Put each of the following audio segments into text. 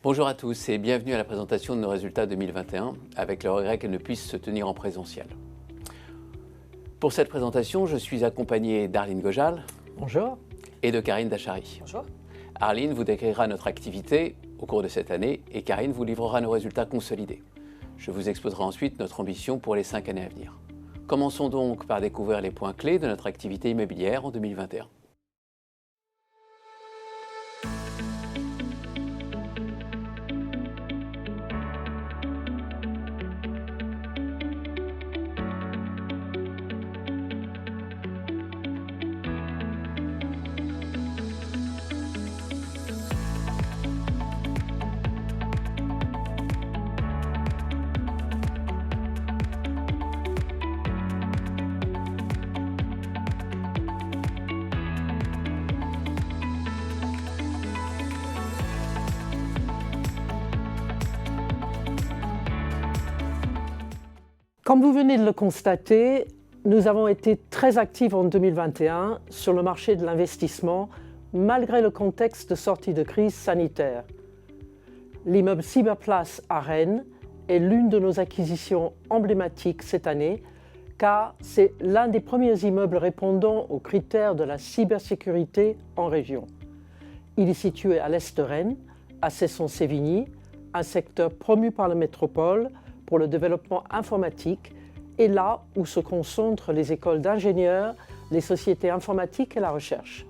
Bonjour à tous et bienvenue à la présentation de nos résultats 2021, avec le regret qu'elle ne puisse se tenir en présentiel. Pour cette présentation, je suis accompagné d'Arline Gojal. Bonjour. Et de Karine Dachary. Bonjour. Arline vous décrira notre activité au cours de cette année et Karine vous livrera nos résultats consolidés. Je vous exposerai ensuite notre ambition pour les 5 années à venir. Commençons donc par découvrir les points clés de notre activité immobilière en 2021. Comme vous venez de le constater, nous avons été très actifs en 2021 sur le marché de l'investissement, malgré le contexte de sortie de crise sanitaire. L'immeuble Cyberplace à Rennes est l'une de nos acquisitions emblématiques cette année, car c'est l'un des premiers immeubles répondant aux critères de la cybersécurité en région. Il est situé à l'est de Rennes, à Cesson-Sévigny, un secteur promu par la métropole pour le développement informatique et là où se concentrent les écoles d'ingénieurs, les sociétés informatiques et la recherche.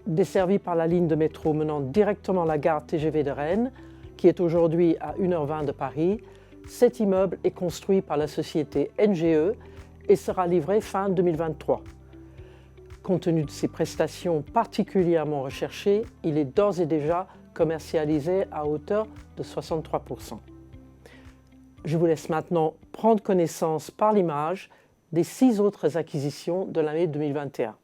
Desservi par la ligne de métro menant directement à la gare TGV de Rennes, qui est aujourd'hui à 1h20 de Paris, cet immeuble est construit par la société NGE et sera livré fin 2023. Compte tenu de ses prestations particulièrement recherchées, il est d'ores et déjà commercialisé à hauteur de 63%. Je vous laisse maintenant prendre connaissance par l'image des 6 autres acquisitions de l'année 2021.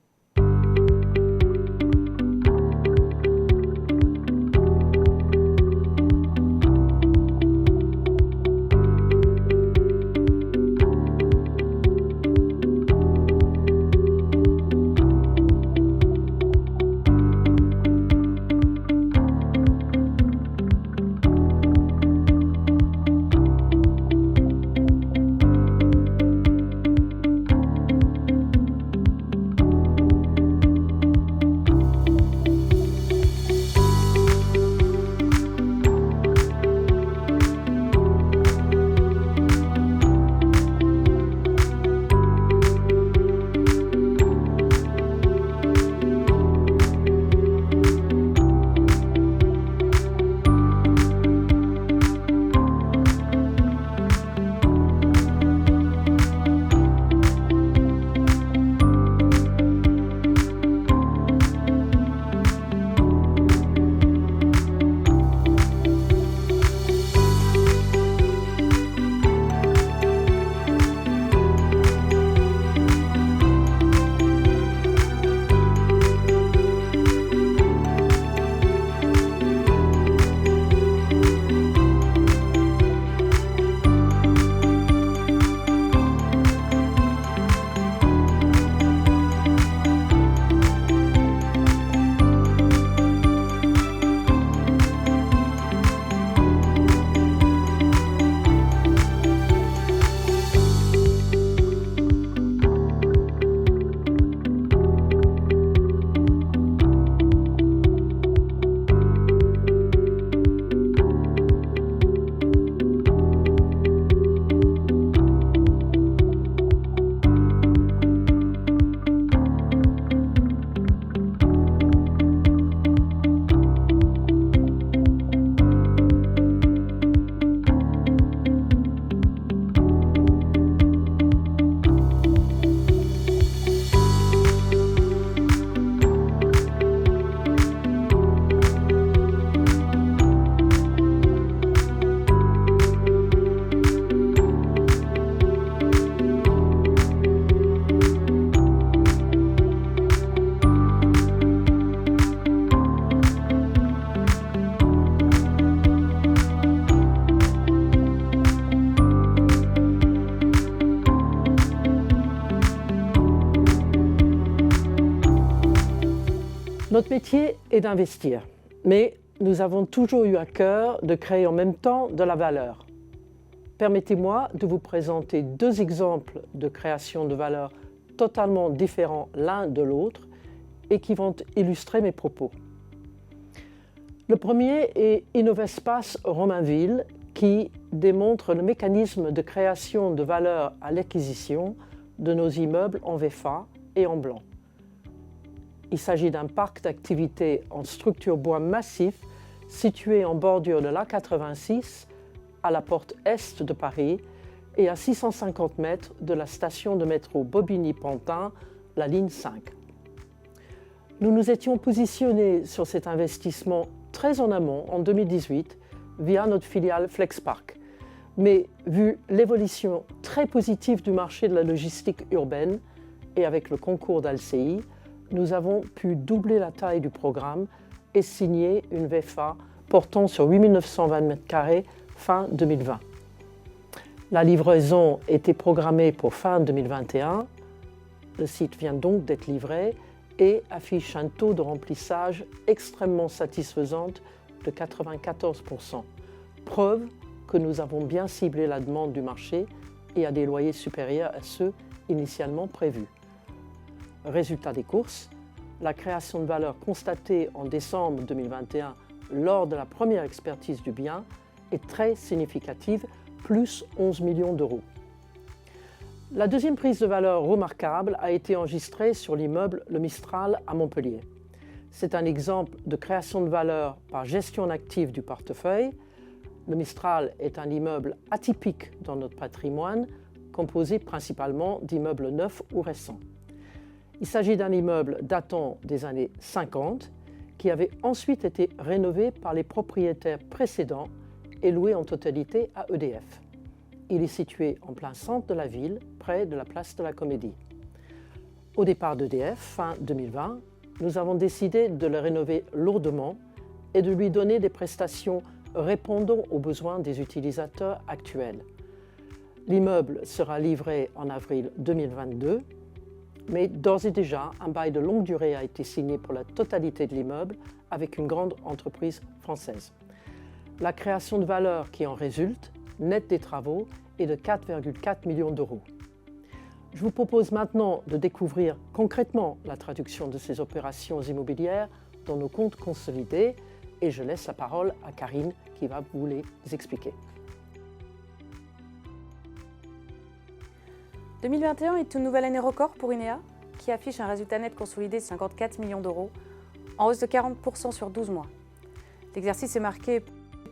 Notre métier est d'investir, mais nous avons toujours eu à cœur de créer en même temps de la valeur. Permettez-moi de vous présenter deux exemples de création de valeur totalement différents l'un de l'autre et qui vont illustrer mes propos. Le premier est Innovespace Romainville qui démontre le mécanisme de création de valeur à l'acquisition de nos immeubles en VFA et en blanc. Il s'agit d'un parc d'activités en structure bois massif situé en bordure de l'A86 à la porte est de Paris et à 650 mètres de la station de métro Bobigny-Pantin, la ligne 5. Nous nous étions positionnés sur cet investissement très en amont en 2018 via notre filiale Flexpark. Mais vu l'évolution très positive du marché de la logistique urbaine et avec le concours d'Alcei, nous avons pu doubler la taille du programme et signer une VFA portant sur 8 920 m² fin 2020. La livraison était programmée pour fin 2021. Le site vient donc d'être livré et affiche un taux de remplissage extrêmement satisfaisant de 94%. Preuve que nous avons bien ciblé la demande du marché et à des loyers supérieurs à ceux initialement prévus. Résultat des courses, la création de valeur constatée en décembre 2021 lors de la première expertise du bien est très significative, plus 11 millions d'euros. La deuxième prise de valeur remarquable a été enregistrée sur l'immeuble Le Mistral à Montpellier. C'est un exemple de création de valeur par gestion active du portefeuille. Le Mistral est un immeuble atypique dans notre patrimoine, composé principalement d'immeubles neufs ou récents. Il s'agit d'un immeuble datant des années 50 qui avait ensuite été rénové par les propriétaires précédents et loué en totalité à EDF. Il est situé en plein centre de la ville, près de la place de la Comédie. Au départ d'EDF, fin 2020, nous avons décidé de le rénover lourdement et de lui donner des prestations répondant aux besoins des utilisateurs actuels. L'immeuble sera livré en avril 2022, mais d'ores et déjà, un bail de longue durée a été signé pour la totalité de l'immeuble avec une grande entreprise française. La création de valeur qui en résulte, nette des travaux, est de 4,4 millions d'euros. Je vous propose maintenant de découvrir concrètement la traduction de ces opérations immobilières dans nos comptes consolidés et je laisse la parole à Karine qui va vous les expliquer. 2021 est une nouvelle année record pour INEA qui affiche un résultat net consolidé de 54 millions d'euros, en hausse de 40% sur 12 mois. L'exercice est marqué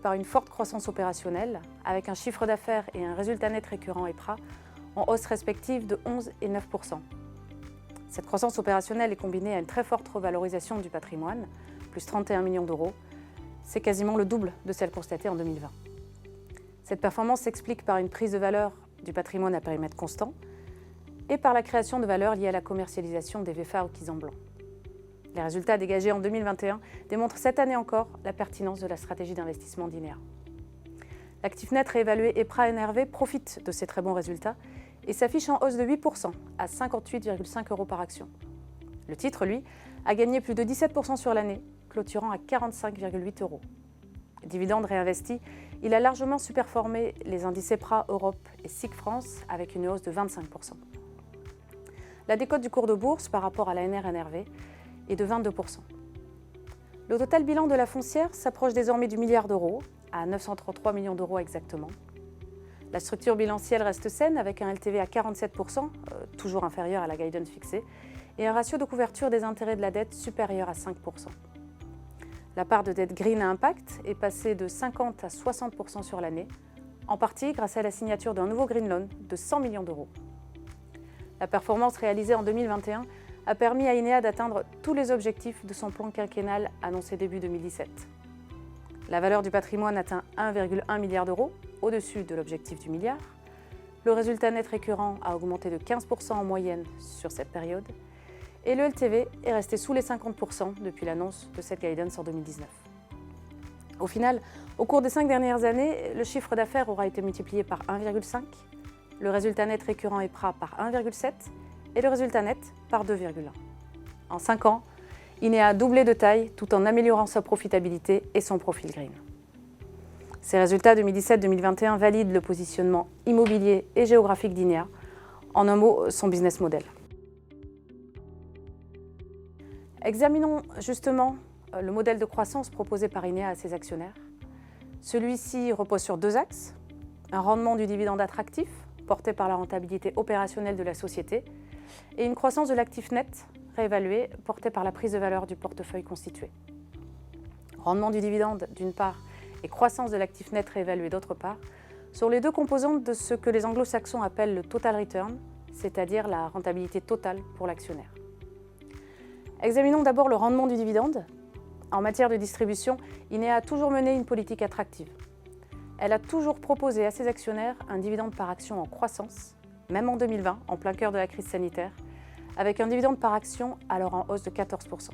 par une forte croissance opérationnelle, avec un chiffre d'affaires et un résultat net récurrent EPRA en hausse respective de 11 et 9%. Cette croissance opérationnelle est combinée à une très forte revalorisation du patrimoine, plus 31 millions d'euros. C'est quasiment le double de celle constatée en 2020. Cette performance s'explique par une prise de valeur du patrimoine à périmètre constant et par la création de valeur liée à la commercialisation des VFA acquises en blanc. Les résultats dégagés en 2021 démontrent cette année encore la pertinence de la stratégie d'investissement d'INEA. L'actif net réévalué EPRA NRV profite de ces très bons résultats et s'affiche en hausse de 8% à 58,5 € par action. Le titre, lui, a gagné plus de 17% sur l'année, clôturant à 45,8 €. Dividende réinvesti, il a largement superformé les indices EPRA Europe et SIC France avec une hausse de 25%. La décote du cours de bourse par rapport à la NRNRV est de 22%. Le total bilan de la foncière s'approche désormais du milliard d'euros, à 933 millions d'euros exactement. La structure bilancielle reste saine avec un LTV à 47%, toujours inférieur à la guidance fixée, et un ratio de couverture des intérêts de la dette supérieur à 5%. La part de dette green à impact est passée de 50 à 60% sur l'année, en partie grâce à la signature d'un nouveau green loan de 100 millions d'euros. La performance réalisée en 2021 a permis à INEA d'atteindre tous les objectifs de son plan quinquennal annoncé début 2017. La valeur du patrimoine atteint 1,1 milliard d'euros, au-dessus de l'objectif du milliard. Le résultat net récurrent a augmenté de 15% en moyenne sur cette période. Et le LTV est resté sous les 50% depuis l'annonce de cette guidance en 2019. Au final, au cours des 5 dernières années, le chiffre d'affaires aura été multiplié par 1,5, le résultat net récurrent EPRA par 1,7 et le résultat net par 2,1. En 5 ans, INEA a doublé de taille tout en améliorant sa profitabilité et son profil green. Ces résultats 2017-2021 valident le positionnement immobilier et géographique d'INEA, en un mot, son business model. Examinons justement le modèle de croissance proposé par INEA à ses actionnaires. Celui-ci repose sur deux axes, un rendement du dividende attractif, porté par la rentabilité opérationnelle de la société, et une croissance de l'actif net, réévalué, porté par la prise de valeur du portefeuille constitué. Rendement du dividende, d'une part, et croissance de l'actif net réévalué, d'autre part, sont les deux composantes de ce que les anglo-saxons appellent le total return, c'est-à-dire la rentabilité totale pour l'actionnaire. Examinons d'abord le rendement du dividende. En matière de distribution, INEA a toujours mené une politique attractive. Elle a toujours proposé à ses actionnaires un dividende par action en croissance, même en 2020, en plein cœur de la crise sanitaire, avec un dividende par action alors en hausse de 14%.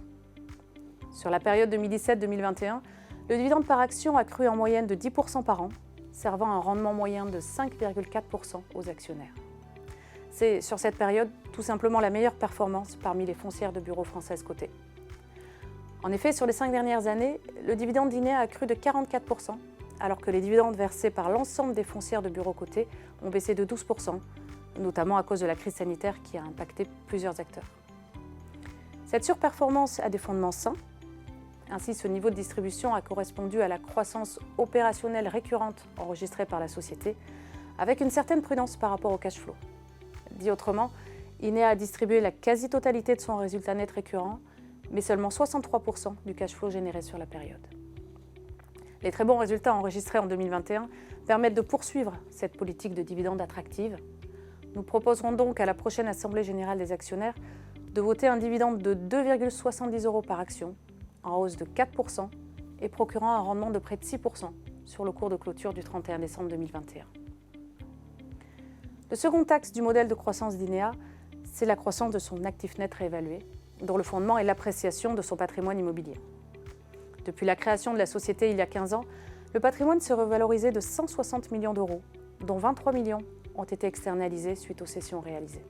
Sur la période 2017-2021, le dividende par action a cru en moyenne de 10% par an, servant un rendement moyen de 5,4% aux actionnaires. C'est sur cette période tout simplement la meilleure performance parmi les foncières de bureaux françaises cotées. En effet, sur les 5 dernières années, le dividende d'INEA a cru de 44%, alors que les dividendes versés par l'ensemble des foncières de bureaux cotés ont baissé de 12%, notamment à cause de la crise sanitaire qui a impacté plusieurs acteurs. Cette surperformance a des fondements sains. Ainsi, ce niveau de distribution a correspondu à la croissance opérationnelle récurrente enregistrée par la société, avec une certaine prudence par rapport au cash flow. Dit autrement, INEA a distribué la quasi-totalité de son résultat net récurrent, mais seulement 63% du cash flow généré sur la période. Les très bons résultats enregistrés en 2021 permettent de poursuivre cette politique de dividende attractive. Nous proposerons donc à la prochaine Assemblée générale des actionnaires de voter un dividende de 2,70 € par action, en hausse de 4% et procurant un rendement de près de 6% sur le cours de clôture du 31 décembre 2021. Le second axe du modèle de croissance d'INEA, c'est la croissance de son actif net réévalué, dont le fondement est l'appréciation de son patrimoine immobilier. Depuis la création de la société il y a 15 ans, le patrimoine s'est revalorisé de 160 millions d'euros, dont 23 millions ont été externalisés suite aux cessions réalisées.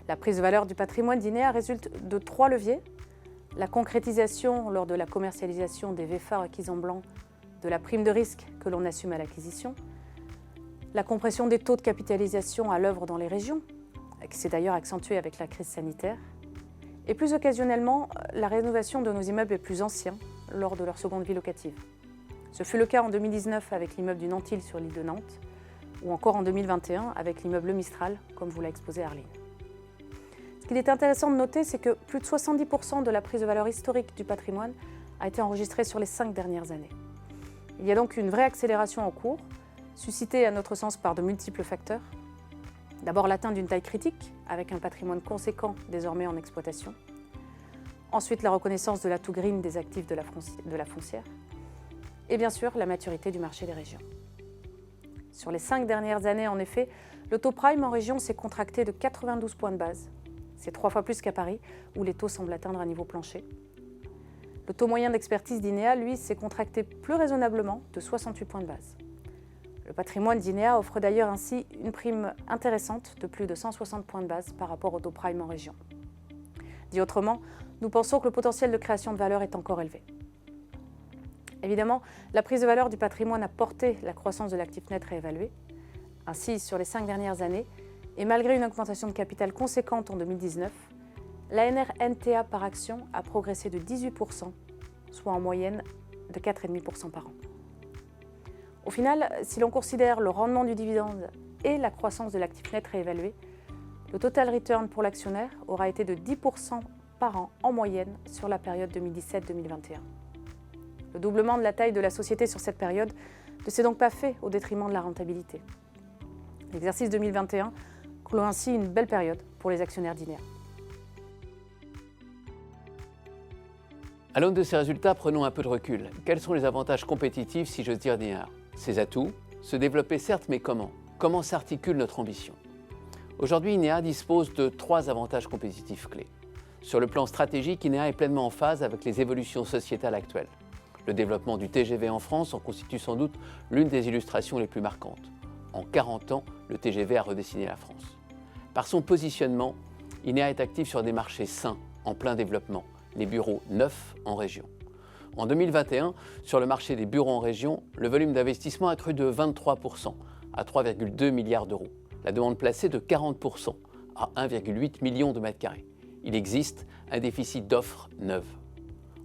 La prise de valeur du patrimoine d'INEA résulte de 3 leviers: la concrétisation lors de la commercialisation des VFA requises en blanc de la prime de risque que l'on assume à l'acquisition, la compression des taux de capitalisation à l'œuvre dans les régions, qui s'est d'ailleurs accentuée avec la crise sanitaire, et plus occasionnellement, la rénovation de nos immeubles les plus anciens lors de leur seconde vie locative. Ce fut le cas en 2019 avec l'immeuble du Nantil sur l'île de Nantes, ou encore en 2021 avec l'immeuble Le Mistral, comme vous l'a exposé Arline. Ce qu'il est intéressant de noter, c'est que plus de 70% de la prise de valeur historique du patrimoine a été enregistrée sur les 5 dernières années. Il y a donc une vraie accélération en cours, suscitée à notre sens par de multiples facteurs. D'abord l'atteinte d'une taille critique, avec un patrimoine conséquent désormais en exploitation. Ensuite la reconnaissance de l'atout green des actifs de la foncière. Et bien sûr la maturité du marché des régions. Sur les 5 dernières années, en effet, le taux prime en région s'est contracté de 92 points de base. C'est 3 fois plus qu'à Paris, où les taux semblent atteindre un niveau plancher. Le taux moyen d'expertise d'INEA, lui, s'est contracté plus raisonnablement de 68 points de base. Le patrimoine d'INEA offre d'ailleurs ainsi une prime intéressante de plus de 160 points de base par rapport au taux prime en région. Dit autrement, nous pensons que le potentiel de création de valeur est encore élevé. Évidemment, la prise de valeur du patrimoine a porté la croissance de l'actif net réévalué. Ainsi, sur les 5 dernières années, et malgré une augmentation de capital conséquente en 2019, l'ANR NTA par action a progressé de 18%, soit en moyenne de 4,5% par an. Au final, si l'on considère le rendement du dividende et la croissance de l'actif net réévalué, le total return pour l'actionnaire aura été de 10% par an en moyenne sur la période 2017-2021. Le doublement de la taille de la société sur cette période ne s'est donc pas fait au détriment de la rentabilité. L'exercice 2021 clôt ainsi une belle période pour les actionnaires d'INEA. À l'aune de ces résultats, prenons un peu de recul. Quels sont les avantages compétitifs, si j'ose dire, d'INEA? Ses atouts? Se développer certes, mais comment? Comment s'articule notre ambition? Aujourd'hui, INEA dispose de 3 avantages compétitifs clés. Sur le plan stratégique, INEA est pleinement en phase avec les évolutions sociétales actuelles. Le développement du TGV en France en constitue sans doute l'une des illustrations les plus marquantes. En 40 ans, le TGV a redessiné la France. Par son positionnement, INEA est active sur des marchés sains, en plein développement, les bureaux neufs en région. En 2021, sur le marché des bureaux en région, le volume d'investissement a cru de 23% à 3,2 milliards d'euros. La demande placée de 40% à 1,8 million de mètres carrés. Il existe un déficit d'offres neuves.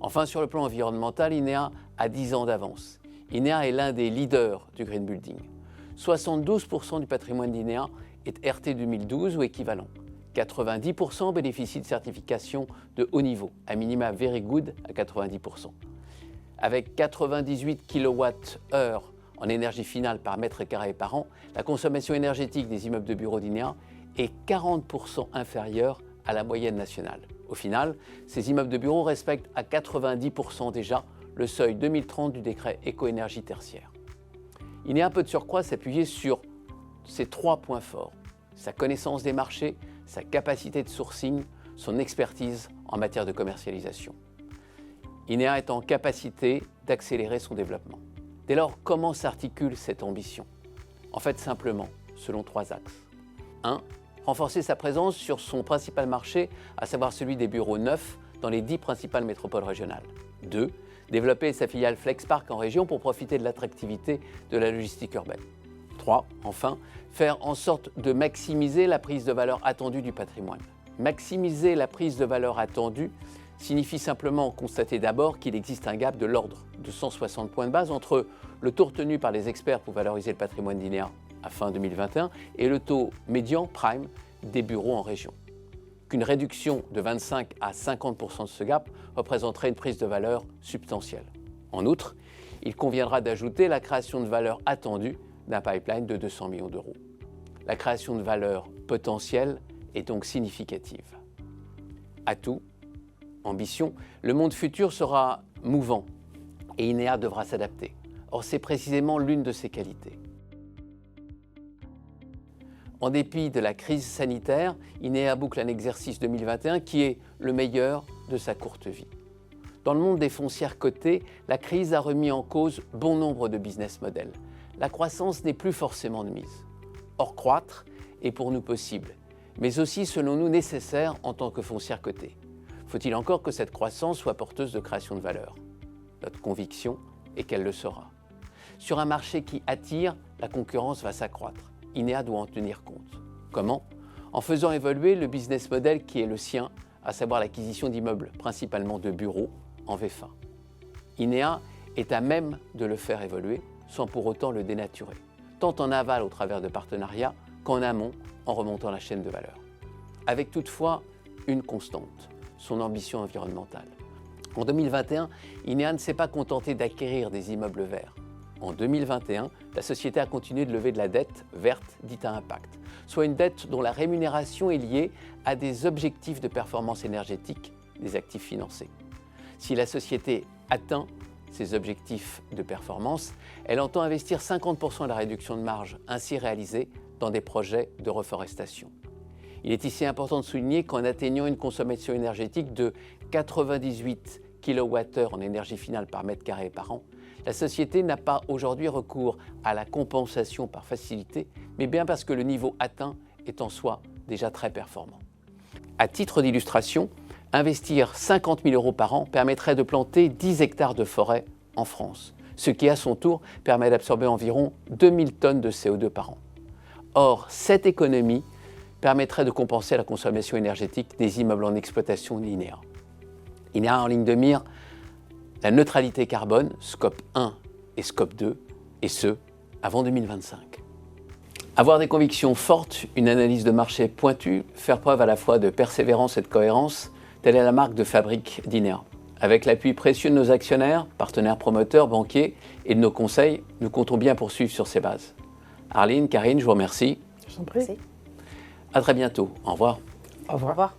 Enfin, sur le plan environnemental, INEA a 10 ans d'avance. INEA est l'un des leaders du green building. 72% du patrimoine d'INEA est RT 2012 ou équivalent. 90% bénéficient de certifications de haut niveau, à minima very good à 90%. Avec 98 kWh en énergie finale par mètre carré par an, la consommation énergétique des immeubles de bureaux d'INEA est 40% inférieure à la moyenne nationale. Au final, ces immeubles de bureaux respectent à 90% déjà le seuil 2030 du décret éco-énergie tertiaire. INEA peut de surcroît s'appuyer sur ces 3 points forts: sa connaissance des marchés, sa capacité de sourcing, son expertise en matière de commercialisation. INEA est en capacité d'accélérer son développement. Dès lors, comment s'articule cette ambition? En fait, simplement, selon 3 axes. 1. Renforcer sa présence sur son principal marché, à savoir celui des bureaux neufs dans les 10 principales métropoles régionales. 2. Développer sa filiale FlexPark en région pour profiter de l'attractivité de la logistique urbaine. 3. Enfin, faire en sorte de maximiser la prise de valeur attendue du patrimoine. Maximiser la prise de valeur attendue signifie simplement constater d'abord qu'il existe un gap de l'ordre de 160 points de base entre le taux retenu par les experts pour valoriser le patrimoine d'INEA à fin 2021 et le taux médian prime des bureaux en région. Qu'une réduction de 25 à 50% de ce gap représenterait une prise de valeur substantielle. En outre, il conviendra d'ajouter la création de valeur attendue d'un pipeline de 200 millions d'euros. La création de valeur potentielle est donc significative. Atout, ambition, le monde futur sera mouvant et INEA devra s'adapter. Or, c'est précisément l'une de ses qualités. En dépit de la crise sanitaire, INEA boucle un exercice 2021 qui est le meilleur de sa courte vie. Dans le monde des foncières cotées, la crise a remis en cause bon nombre de business models. La croissance n'est plus forcément de mise. Or, croître est pour nous possible, mais aussi selon nous nécessaire en tant que foncière cotée. Faut-il encore que cette croissance soit porteuse de création de valeur? Notre conviction est qu'elle le sera. Sur un marché qui attire, la concurrence va s'accroître. INEA doit en tenir compte. Comment? En faisant évoluer le business model qui est le sien, à savoir l'acquisition d'immeubles, principalement de bureaux, en VFA. INEA est à même de le faire évoluer sans pour autant le dénaturer, tant en aval au travers de partenariats qu'en amont en remontant la chaîne de valeur. Avec toutefois une constante, son ambition environnementale. En 2021, INEA ne s'est pas contenté d'acquérir des immeubles verts. En 2021, la société a continué de lever de la dette verte dite à impact, soit une dette dont la rémunération est liée à des objectifs de performance énergétique des actifs financés. Si la société atteint ses objectifs de performance, elle entend investir 50% de la réduction de marge ainsi réalisée dans des projets de reforestation. Il est ici important de souligner qu'en atteignant une consommation énergétique de 98 kWh en énergie finale par mètre carré par an, la société n'a pas aujourd'hui recours à la compensation par facilité, mais bien parce que le niveau atteint est en soi déjà très performant. À titre d'illustration, investir 50 000 € par an permettrait de planter 10 hectares de forêt en France, ce qui à son tour permet d'absorber environ 2000 tonnes de CO2 par an. Or, cette économie permettrait de compenser la consommation énergétique des immeubles en exploitation d'INEA. INEA a en ligne de mire la neutralité carbone, scope 1 et scope 2, et ce, avant 2025. Avoir des convictions fortes, une analyse de marché pointue, faire preuve à la fois de persévérance et de cohérence, telle est la marque de fabrique d'INEA. Avec l'appui précieux de nos actionnaires, partenaires promoteurs, banquiers et de nos conseils, nous comptons bien poursuivre sur ces bases. Arline, Karine, je vous remercie. Je vous en prie. Merci. À très bientôt. Au revoir. Au revoir. Au revoir.